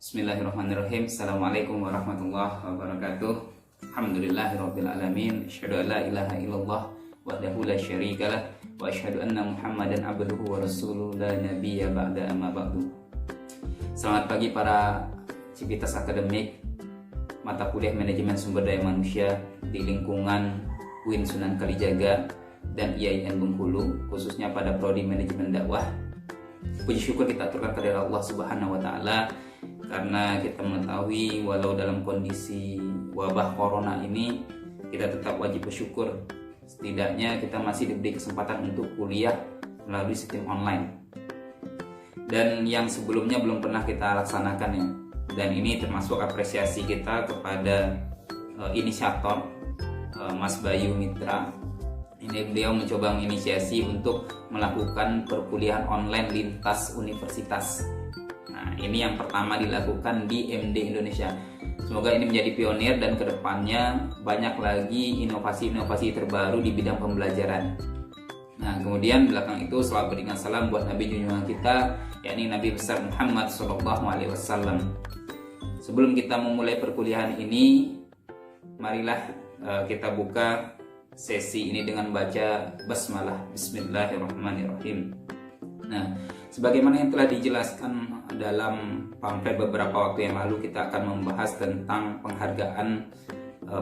Bismillahirrahmanirrahim. Assalamualaikum warahmatullahi wabarakatuh. Alhamdulillahirabbil alamin. Asyhadu an la ilaha illallah wahdahu la syarikalah wa asyhadu anna Muhammadan abduhu wa rasuluhu la nabiyya ba'da amma ba'du. Selamat pagi para civitas akademik mata kuliah manajemen sumber daya manusia di lingkungan UIN Sunan Kalijaga dan IAIN Bengkulu, khususnya pada prodi manajemen dakwah. Puji syukur kita aturkan kepada Allah Subhanahu wa taala karena kita mengetahui walau dalam kondisi wabah corona ini kita tetap wajib bersyukur. Setidaknya kita masih diberi kesempatan untuk kuliah melalui sistem online. Dan yang sebelumnya belum pernah kita laksanakan ya. Dan ini termasuk apresiasi kita kepada inisiator Mas Bayu Mitra. Ini beliau mencoba menginisiasi untuk melakukan perkuliahan online lintas universitas. Nah, ini yang pertama dilakukan di MD Indonesia. Semoga ini menjadi pionir dan kedepannya banyak lagi inovasi-inovasi terbaru di bidang pembelajaran. Nah, kemudian belakang itu selawat berikan salam buat Nabi junjungan kita, yakni Nabi besar Muhammad SAW. Sebelum kita memulai perkuliahan ini, marilah kita buka sesi ini dengan baca basmalah. Bismillahirrahmanirrahim. Nah, sebagaimana yang telah dijelaskan dalam pamflet beberapa waktu yang lalu, kita akan membahas tentang penghargaan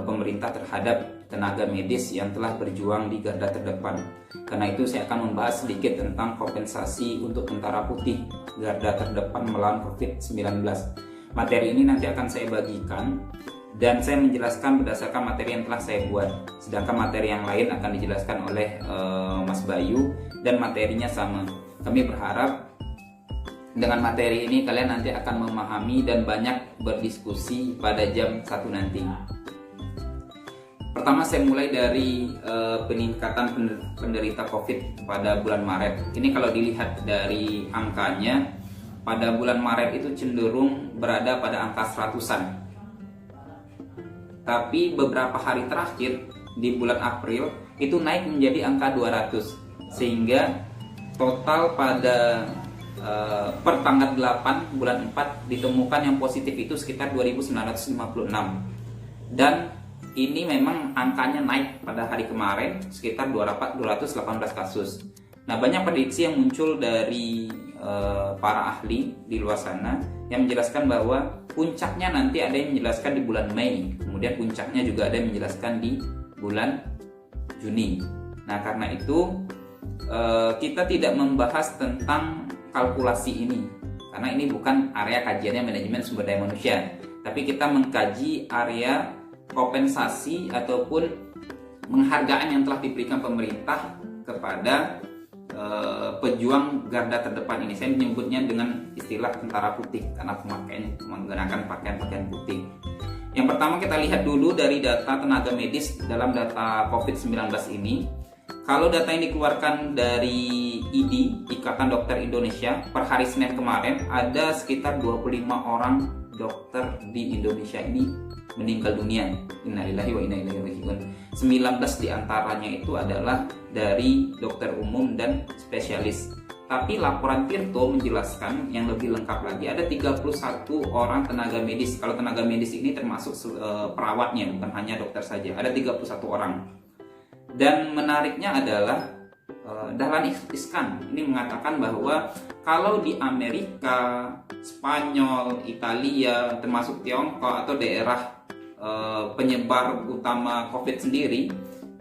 pemerintah terhadap tenaga medis yang telah berjuang di garda terdepan. Karena itu saya akan membahas sedikit tentang kompensasi untuk tentara putih garda terdepan melawan COVID-19. Materi ini nanti akan saya bagikan dan saya menjelaskan berdasarkan materi yang telah saya buat. Sedangkan materi yang lain akan dijelaskan oleh Mas Bayu dan materinya sama. Kami berharap dengan materi ini kalian nanti akan memahami dan banyak berdiskusi pada jam 1 nanti. Pertama saya mulai dari peningkatan penderita COVID pada bulan Maret. Ini kalau dilihat dari angkanya, pada bulan Maret itu cenderung berada pada angka 100-an. Tapi beberapa hari terakhir di bulan April itu naik menjadi angka 200. Sehingga total pada per tanggal 8 bulan 4 ditemukan yang positif itu sekitar 2.956. Dan ini memang angkanya naik pada hari kemarin sekitar 218 kasus. Nah, banyak prediksi yang muncul dari para ahli di luar sana yang menjelaskan bahwa puncaknya nanti ada yang menjelaskan di bulan Mei, kemudian puncaknya juga ada yang menjelaskan di bulan Juni. Nah, karena itu kita tidak membahas tentang kalkulasi ini karena ini bukan area kajiannya manajemen sumber daya manusia, tapi kita mengkaji area kompensasi ataupun penghargaan yang telah diberikan pemerintah kepada pejuang garda terdepan ini. Saya menyebutnya dengan istilah tentara putih karena pemakaiannya menggunakan pakaian putih. Yang pertama kita lihat dulu dari data tenaga medis dalam data COVID-19 ini. Kalau data yang dikeluarkan dari IDI, Ikatan Dokter Indonesia, per hari Senin kemarin ada sekitar 25 orang dokter di Indonesia ini meninggal dunia. Innalillahi wa inna ilaihi raji'un. 19 diantaranya itu adalah dari dokter umum dan spesialis. Tapi laporan Tirto menjelaskan yang lebih lengkap lagi, ada 31 orang tenaga medis. Kalau tenaga medis ini termasuk perawatnya, bukan hanya dokter saja. Ada 31 orang. Dan menariknya adalah Dahlan Iskan ini mengatakan bahwa kalau di Amerika, Spanyol, Italia, termasuk Tiongkok atau daerah penyebar utama COVID sendiri,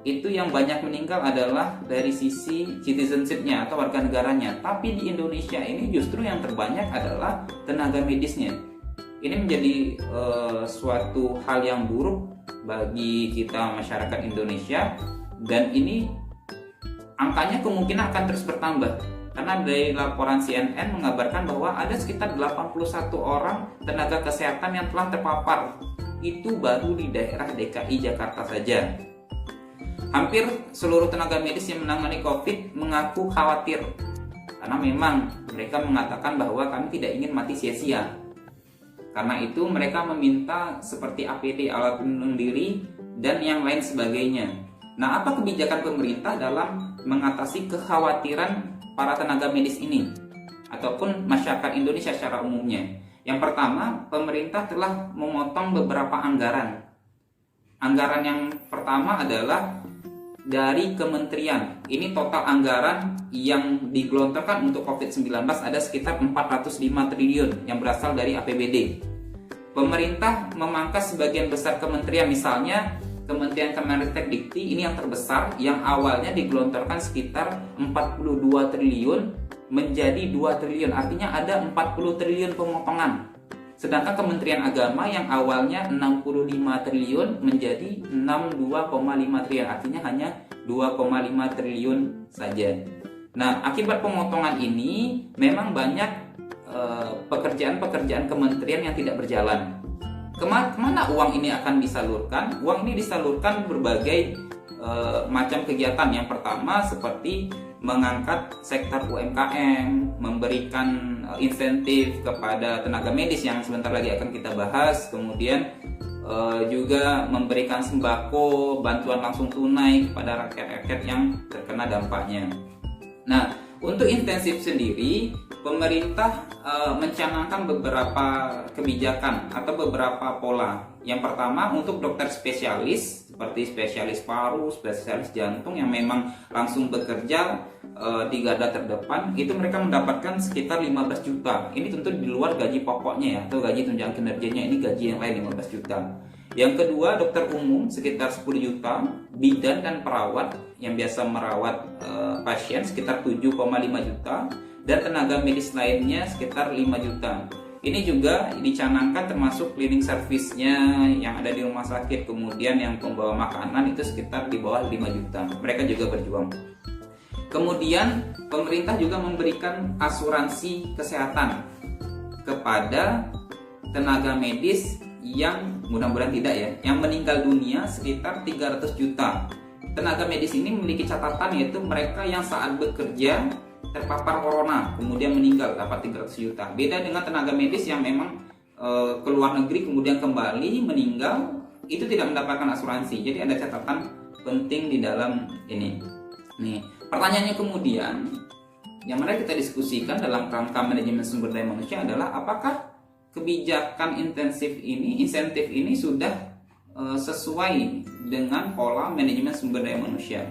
itu yang banyak meninggal adalah dari sisi citizenship-nya atau warga negaranya. Tapi di Indonesia ini justru yang terbanyak adalah tenaga medisnya. Ini menjadi suatu hal yang buruk bagi kita masyarakat Indonesia, dan ini angkanya kemungkinan akan terus bertambah. Karena dari laporan CNN mengabarkan bahwa ada sekitar 81 orang tenaga kesehatan yang telah terpapar. Itu baru di daerah DKI Jakarta saja. Hampir seluruh tenaga medis yang menangani COVID mengaku khawatir. Karena memang mereka mengatakan bahwa kami tidak ingin mati sia-sia. Karena itu mereka meminta seperti APD, alat pelindung diri, dan yang lain sebagainya. Nah, apa kebijakan pemerintah dalam mengatasi kekhawatiran para tenaga medis ini? Ataupun masyarakat Indonesia secara umumnya? Yang pertama, pemerintah telah memotong beberapa anggaran. Anggaran yang pertama adalah dari kementerian. Ini total anggaran yang digelontorkan untuk COVID-19 ada sekitar 405 triliun yang berasal dari APBD. Pemerintah memangkas sebagian besar kementerian, misalnya Kementerian Kemenristek-Dikti ini yang terbesar, yang awalnya digelontorkan sekitar 42 triliun menjadi 2 triliun, artinya ada 40 triliun pemotongan. Sedangkan Kementerian Agama yang awalnya 65 triliun menjadi 62,5 triliun, artinya hanya 2,5 triliun saja. Nah, akibat pemotongan ini memang banyak pekerjaan-pekerjaan kementerian yang tidak berjalan. Kemana uang ini akan disalurkan? Uang ini disalurkan berbagai macam kegiatan. Yang pertama seperti mengangkat sektor UMKM, memberikan insentif kepada tenaga medis yang sebentar lagi akan kita bahas, kemudian juga memberikan sembako, bantuan langsung tunai kepada rakyat-rakyat yang terkena dampaknya. Nah, untuk intensif sendiri, pemerintah mencanangkan beberapa kebijakan atau beberapa pola. Yang pertama, untuk dokter spesialis seperti spesialis paru, spesialis jantung yang memang langsung bekerja di garda terdepan, itu mereka mendapatkan sekitar 15 juta. Ini tentu di luar gaji pokoknya ya, atau gaji tunjangan kinerjanya, ini gaji yang lain 15 juta. Yang kedua, dokter umum sekitar 10 juta, bidan dan perawat yang biasa merawat pasien sekitar 7,5 juta, dan tenaga medis lainnya sekitar 5 juta. Ini juga dicanangkan termasuk cleaning service-nya yang ada di rumah sakit, kemudian yang pembawa makanan itu sekitar di bawah 5 juta. Mereka juga berjuang. Kemudian pemerintah juga memberikan asuransi kesehatan kepada tenaga medis yang mudah-mudahan tidak ya, yang meninggal dunia sekitar 300 juta. Tenaga medis ini memiliki catatan, yaitu mereka yang saat bekerja terpapar corona kemudian meninggal dapat 300 juta. Beda dengan tenaga medis yang memang ke luar negeri kemudian kembali meninggal, itu tidak mendapatkan asuransi. Jadi ada catatan penting di dalam ini. Nih, pertanyaannya kemudian yang mari kita diskusikan dalam rangka manajemen sumber daya manusia adalah apakah kebijakan insentif ini sudah sesuai dengan pola manajemen sumber daya manusia.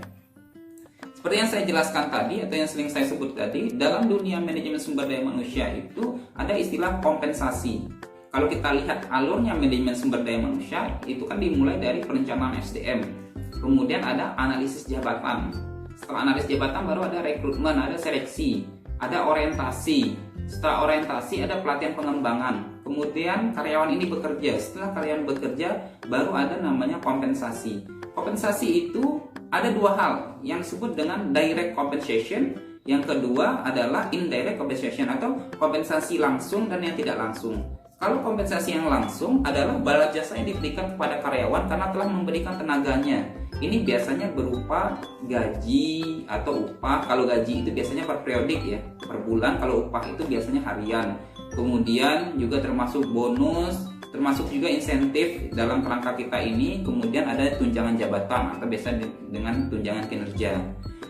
Seperti yang saya jelaskan tadi atau yang sering saya sebut tadi, dalam dunia manajemen sumber daya manusia itu ada istilah kompensasi. Kalau kita lihat alurnya manajemen sumber daya manusia, itu kan dimulai dari perencanaan SDM. Kemudian ada analisis jabatan. Setelah analisis jabatan baru ada rekrutmen, ada seleksi, ada orientasi. Setelah orientasi ada pelatihan pengembangan. Kemudian karyawan ini bekerja. Setelah karyawan bekerja baru ada namanya kompensasi. Kompensasi itu ada dua hal yang disebut dengan direct compensation, yang kedua adalah indirect compensation atau kompensasi langsung dan yang tidak langsung. Kalau kompensasi yang langsung adalah bala jasa yang diberikan kepada karyawan karena telah memberikan tenaganya. Ini biasanya berupa gaji atau upah. Kalau gaji itu biasanya per periodik ya, per bulan. Kalau upah itu biasanya harian. Kemudian juga termasuk bonus, termasuk juga insentif dalam kerangka kita ini. Kemudian ada tunjangan jabatan atau biasa dengan tunjangan kinerja.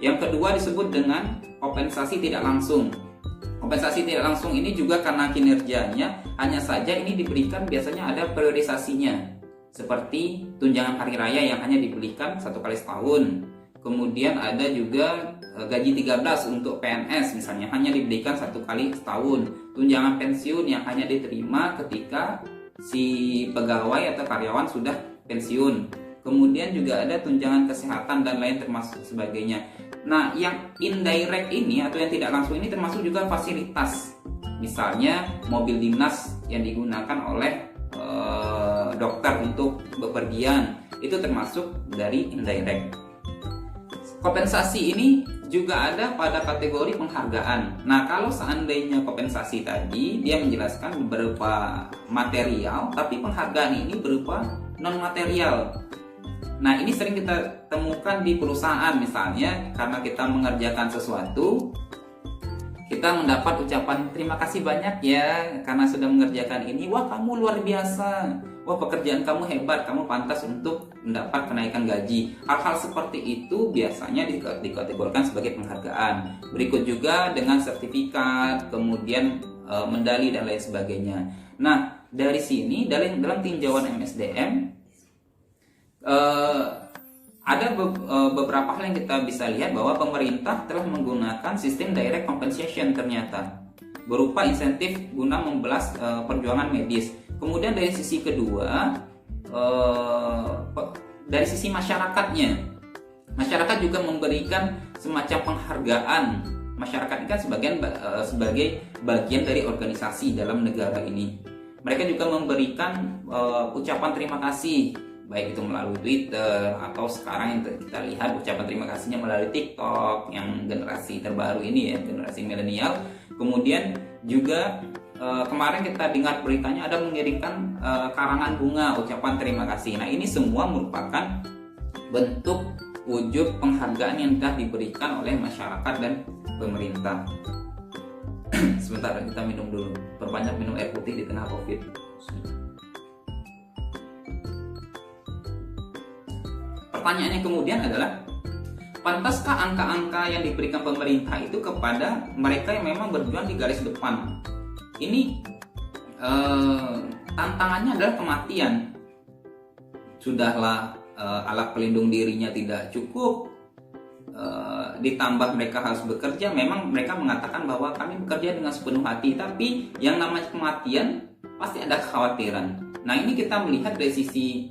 Yang kedua disebut dengan kompensasi tidak langsung. Kompensasi tidak langsung ini juga karena kinerjanya, hanya saja ini diberikan biasanya ada priorisasinya. Seperti tunjangan hari raya yang hanya diberikan 1 kali setahun. Kemudian ada juga gaji 13 untuk PNS misalnya, hanya diberikan 1 kali setahun. Tunjangan pensiun yang hanya diterima ketika si pegawai atau karyawan sudah pensiun. Kemudian juga ada tunjangan kesehatan dan lain termasuk sebagainya. Nah, yang indirect ini atau yang tidak langsung ini termasuk juga fasilitas. Misalnya mobil dinas yang digunakan oleh dokter untuk bepergian, itu termasuk dari indirect. Kompensasi ini juga ada pada kategori penghargaan. Nah, kalau seandainya kompensasi tadi dia menjelaskan berupa material, tapi penghargaan ini berupa non material. Nah, ini sering kita temukan di perusahaan, misalnya karena kita mengerjakan sesuatu, kita mendapat ucapan terima kasih banyak ya karena sudah mengerjakan ini. Wah, kamu luar biasa. Wah, pekerjaan kamu hebat, kamu pantas untuk mendapat kenaikan gaji. Hal-hal seperti itu biasanya dikategorikan sebagai penghargaan. Berikut juga dengan sertifikat, kemudian medali dan lain sebagainya. Nah, dari sini dalam tinjauan MSDM ada beberapa hal yang kita bisa lihat bahwa pemerintah telah menggunakan sistem direct compensation ternyata berupa insentif guna membelas perjuangan medis. Kemudian dari sisi kedua, dari sisi masyarakatnya, masyarakat juga memberikan semacam penghargaan. Masyarakat ini kan sebagai bagian dari organisasi dalam negara ini. Mereka juga memberikan ucapan terima kasih, baik itu melalui Twitter atau sekarang yang kita lihat ucapan terima kasihnya melalui TikTok yang generasi terbaru ini ya, generasi milenial. Kemudian juga kemarin kita dengar beritanya ada mengirimkan karangan bunga ucapan terima kasih. Nah, ini semua merupakan bentuk wujud penghargaan yang telah diberikan oleh masyarakat dan pemerintah. Sebentar, kita minum dulu. Perbanyak minum air putih di tengah COVID. Pertanyaannya kemudian adalah, pantaskah angka-angka yang diberikan pemerintah itu kepada mereka yang memang berjuang di garis depan? Ini tantangannya adalah kematian. Sudahlah alat pelindung dirinya tidak cukup, ditambah mereka harus bekerja. Memang mereka mengatakan bahwa kami bekerja dengan sepenuh hati, tapi yang namanya kematian pasti ada kekhawatiran. Nah, ini kita melihat dari sisi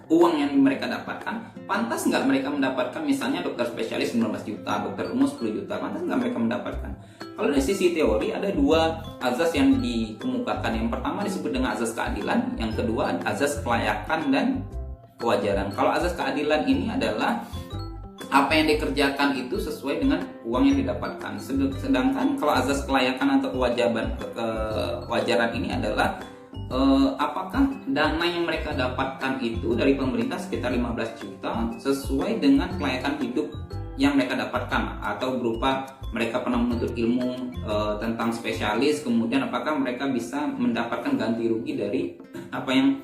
uang yang mereka dapatkan. Pantas nggak mereka mendapatkan misalnya dokter spesialis 19 juta, dokter umum 10 juta, pantas nggak mereka mendapatkan? Kalau dari sisi teori ada dua azas yang dikemukakan. Yang pertama disebut dengan azas keadilan, yang kedua azas kelayakan dan kewajaran. Kalau azas keadilan ini adalah apa yang dikerjakan itu sesuai dengan uang yang didapatkan. Sedangkan kalau azas kelayakan atau kewajaran ini adalah apakah dana yang mereka dapatkan itu dari pemerintah sekitar 15 juta sesuai dengan kelayakan hidup yang mereka dapatkan, atau berupa mereka pernah menuntut ilmu tentang spesialis, kemudian apakah mereka bisa mendapatkan ganti rugi dari apa yang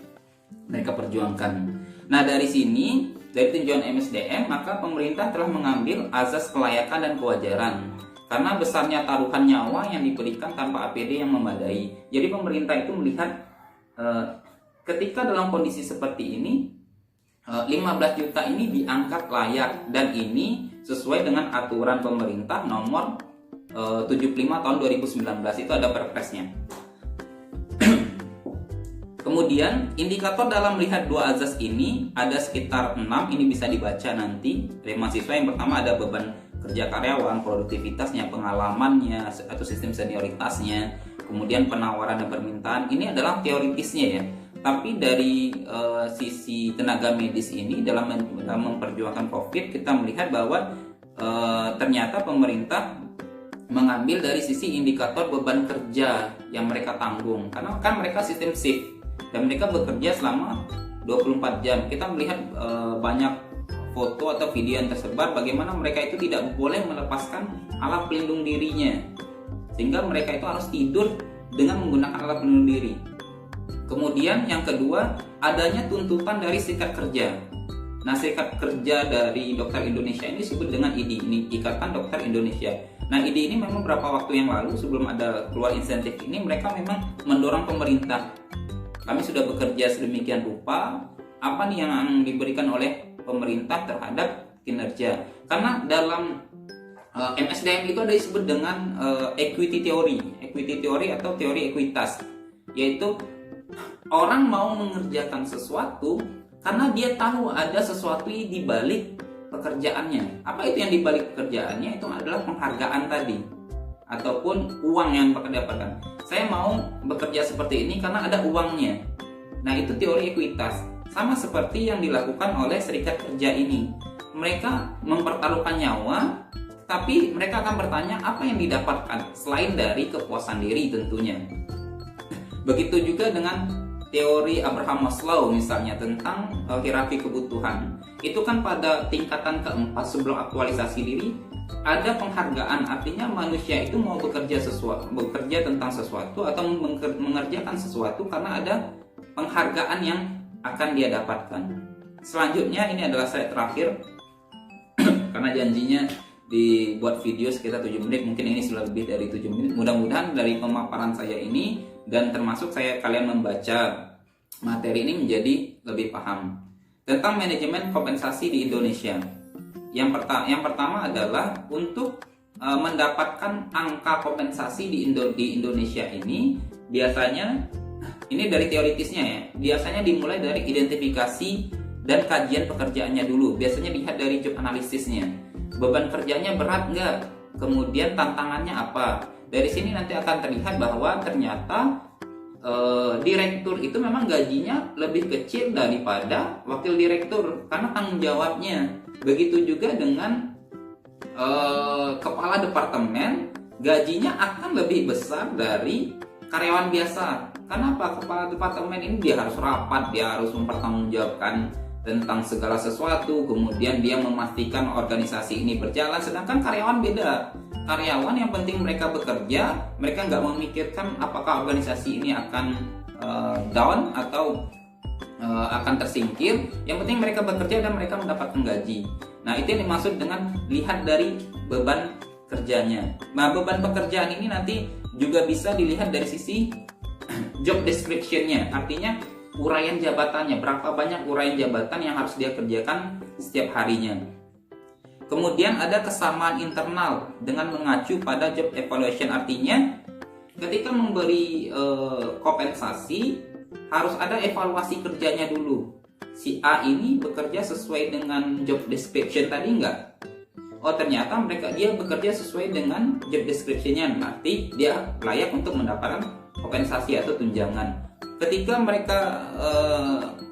mereka perjuangkan. Nah, dari sini, dari tinjauan MSDM, maka pemerintah telah mengambil azas kelayakan dan kewajaran karena besarnya taruhan nyawa yang diberikan tanpa APD yang memadai. Jadi pemerintah itu melihat ketika dalam kondisi seperti ini 15 juta ini dianggap layak, dan ini sesuai dengan aturan pemerintah nomor 75 tahun 2019, itu ada perpresnya. Kemudian indikator dalam melihat dua azas ini ada sekitar 6, ini bisa dibaca nanti dari mahasiswa. Yang pertama ada beban kerja karyawan, produktivitasnya, pengalamannya atau sistem senioritasnya, kemudian penawaran dan permintaan. Ini adalah teoritisnya ya. Tapi dari sisi tenaga medis ini dalam memperjuangkan COVID, kita melihat bahwa ternyata pemerintah mengambil dari sisi indikator beban kerja yang mereka tanggung, karena kan mereka sistem shift dan mereka bekerja selama 24 jam. Kita melihat banyak foto atau video yang tersebar bagaimana mereka itu tidak boleh melepaskan alat pelindung dirinya, sehingga mereka itu harus tidur dengan menggunakan alat pelindung diri. Kemudian yang kedua, adanya tuntutan dari serikat kerja. Nah, serikat kerja dari Dokter Indonesia ini disebut dengan IDI, ini Ikatan Dokter Indonesia. Nah, IDI ini memang beberapa waktu yang lalu sebelum ada keluar insentif ini, mereka memang mendorong pemerintah. Kami sudah bekerja sedemikian rupa, apa nih yang diberikan oleh pemerintah terhadap kinerja. Karena dalam MSDM itu ada disebut dengan equity theory atau teori ekuitas, yaitu orang mau mengerjakan sesuatu karena dia tahu ada sesuatu di balik pekerjaannya. Apa itu yang di balik pekerjaannya? Itu adalah penghargaan tadi ataupun uang yang mereka dapatkan. Saya mau bekerja seperti ini karena ada uangnya. Nah, itu teori ekuitas. Sama seperti yang dilakukan oleh serikat kerja ini. Mereka mempertaruhkan nyawa, tapi mereka akan bertanya apa yang didapatkan selain dari kepuasan diri tentunya. Begitu juga dengan teori Abraham Maslow misalnya tentang hierarki kebutuhan. Itu kan pada tingkatan keempat sebelum aktualisasi diri ada penghargaan, artinya manusia itu mau bekerja tentang sesuatu atau mengerjakan sesuatu karena ada penghargaan yang akan dia dapatkan. Selanjutnya ini adalah slide terakhir karena janjinya dibuat video sekitar 7 menit, mungkin ini sudah lebih dari 7 menit. Mudah-mudahan dari pemaparan saya ini dan termasuk kalian membaca materi ini menjadi lebih paham tentang manajemen kompensasi di Indonesia. Yang pertama adalah untuk mendapatkan angka kompensasi di Indonesia ini biasanya, ini dari teoritisnya ya, biasanya dimulai dari identifikasi dan kajian pekerjaannya dulu. Biasanya lihat dari job analisisnya, beban kerjanya berat nggak, kemudian tantangannya apa. Dari sini nanti akan terlihat bahwa ternyata direktur itu memang gajinya lebih kecil daripada wakil direktur karena tanggung jawabnya. Begitu juga dengan kepala departemen, gajinya akan lebih besar dari karyawan biasa. Kenapa? Kepala departemen ini dia harus rapat, dia harus mempertanggungjawabkan tentang segala sesuatu, kemudian dia memastikan organisasi ini berjalan. Sedangkan karyawan beda. Karyawan yang penting mereka bekerja, mereka nggak memikirkan apakah organisasi ini akan down atau akan tersingkir. Yang penting mereka bekerja dan mereka mendapatkan gaji. Nah, itu yang dimaksud dengan lihat dari beban kerjanya. Nah, beban pekerjaan ini nanti juga bisa dilihat dari sisi job description-nya. Artinya uraian jabatannya, berapa banyak uraian jabatan yang harus dia kerjakan setiap harinya. Kemudian ada kesamaan internal dengan mengacu pada job evaluation. Artinya ketika memberi kompensasi harus ada evaluasi kerjanya dulu. Si A ini bekerja sesuai dengan job description tadi enggak? Oh, ternyata dia bekerja sesuai dengan job description-nya, berarti dia layak untuk mendapatkan kompensasi atau tunjangan. Ketika mereka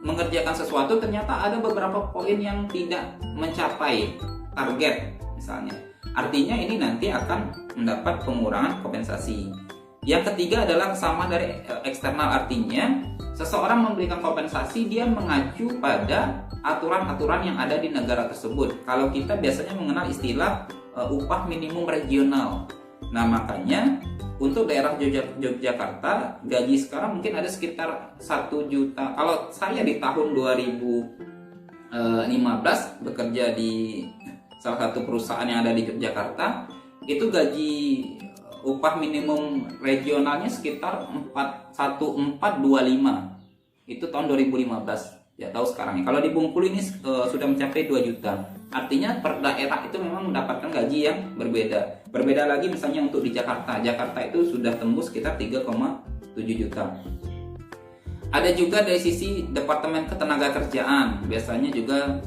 mengerjakan sesuatu, ternyata ada beberapa poin yang tidak mencapai target misalnya, artinya ini nanti akan mendapat pengurangan kompensasi. Yang ketiga adalah kesamaan dari eksternal. Artinya seseorang memberikan kompensasi, dia mengacu pada aturan-aturan yang ada di negara tersebut. Kalau kita biasanya mengenal istilah upah minimum regional. Nah, makanya untuk daerah Yogyakarta, gaji sekarang mungkin ada sekitar 1 juta. Kalau saya di tahun 2015 bekerja di salah satu perusahaan yang ada di Yogyakarta, itu gaji upah minimum regionalnya sekitar 1425. Itu tahun 2015. Ya tahu sekarang ya. Kalau di Bengkulu ini sudah mencapai 2 juta. Artinya per daerah itu memang mendapatkan gaji yang berbeda. Berbeda lagi misalnya untuk di Jakarta. Jakarta itu sudah tembus sekitar 3,7 juta. Ada juga dari sisi Departemen Ketenagakerjaan. Biasanya juga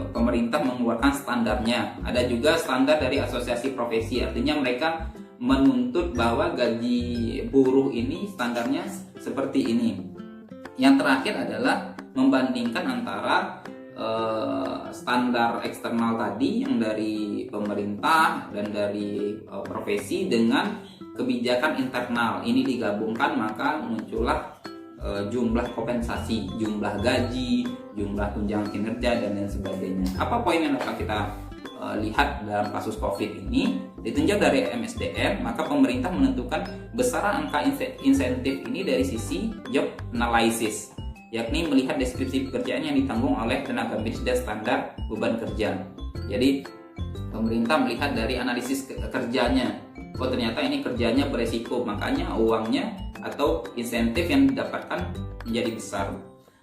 pemerintah mengeluarkan standarnya. Ada juga standar dari asosiasi profesi. Artinya mereka menuntut bahwa gaji buruh ini standarnya seperti ini. Yang terakhir adalah membandingkan antara standar eksternal tadi yang dari pemerintah dan dari profesi dengan kebijakan internal. Ini digabungkan maka muncullah jumlah kompensasi, jumlah gaji, jumlah tunjangan kinerja dan lain sebagainya. Apa poin yang dapat kita lihat dalam kasus COVID ini? Ditinjau dari MSDM, maka pemerintah menentukan besaran angka insentif ini dari sisi job analysis, yakni melihat deskripsi pekerjaan yang ditanggung oleh tenaga medis dan standar beban kerja. Jadi pemerintah melihat dari analisis kerjanya. Oh, ternyata ini kerjanya beresiko, makanya uangnya atau insentif yang didapatkan menjadi besar.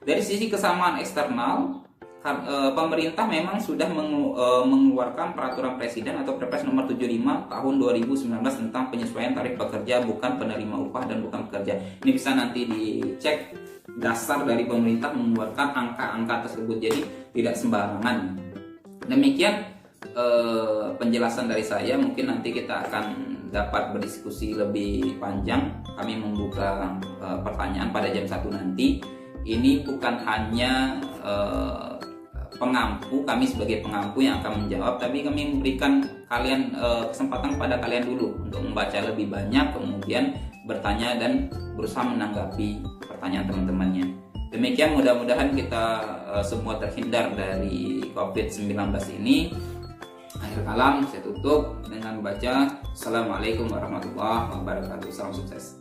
Dari sisi kesamaan eksternal, pemerintah memang sudah mengeluarkan peraturan presiden atau Perpres nomor 75 tahun 2019 tentang penyesuaian tarif pekerja bukan penerima upah dan bukan pekerja. Ini bisa nanti dicek dasar dari pemerintah mengeluarkan angka-angka tersebut, jadi tidak sembarangan. Demikian penjelasan dari saya. Mungkin nanti kita akan dapat berdiskusi lebih panjang. Kami membuka pertanyaan pada jam 1 nanti. Ini bukan hanya pengampu, kami sebagai pengampu yang akan menjawab, tapi kami memberikan kalian kesempatan pada kalian dulu untuk membaca lebih banyak, kemudian bertanya dan berusaha menanggapi pertanyaan teman-temannya. Demikian, mudah-mudahan kita semua terhindar dari COVID-19 ini. Akhir kalam saya tutup dengan membaca Assalamualaikum warahmatullahi wabarakatuh. Salam sukses.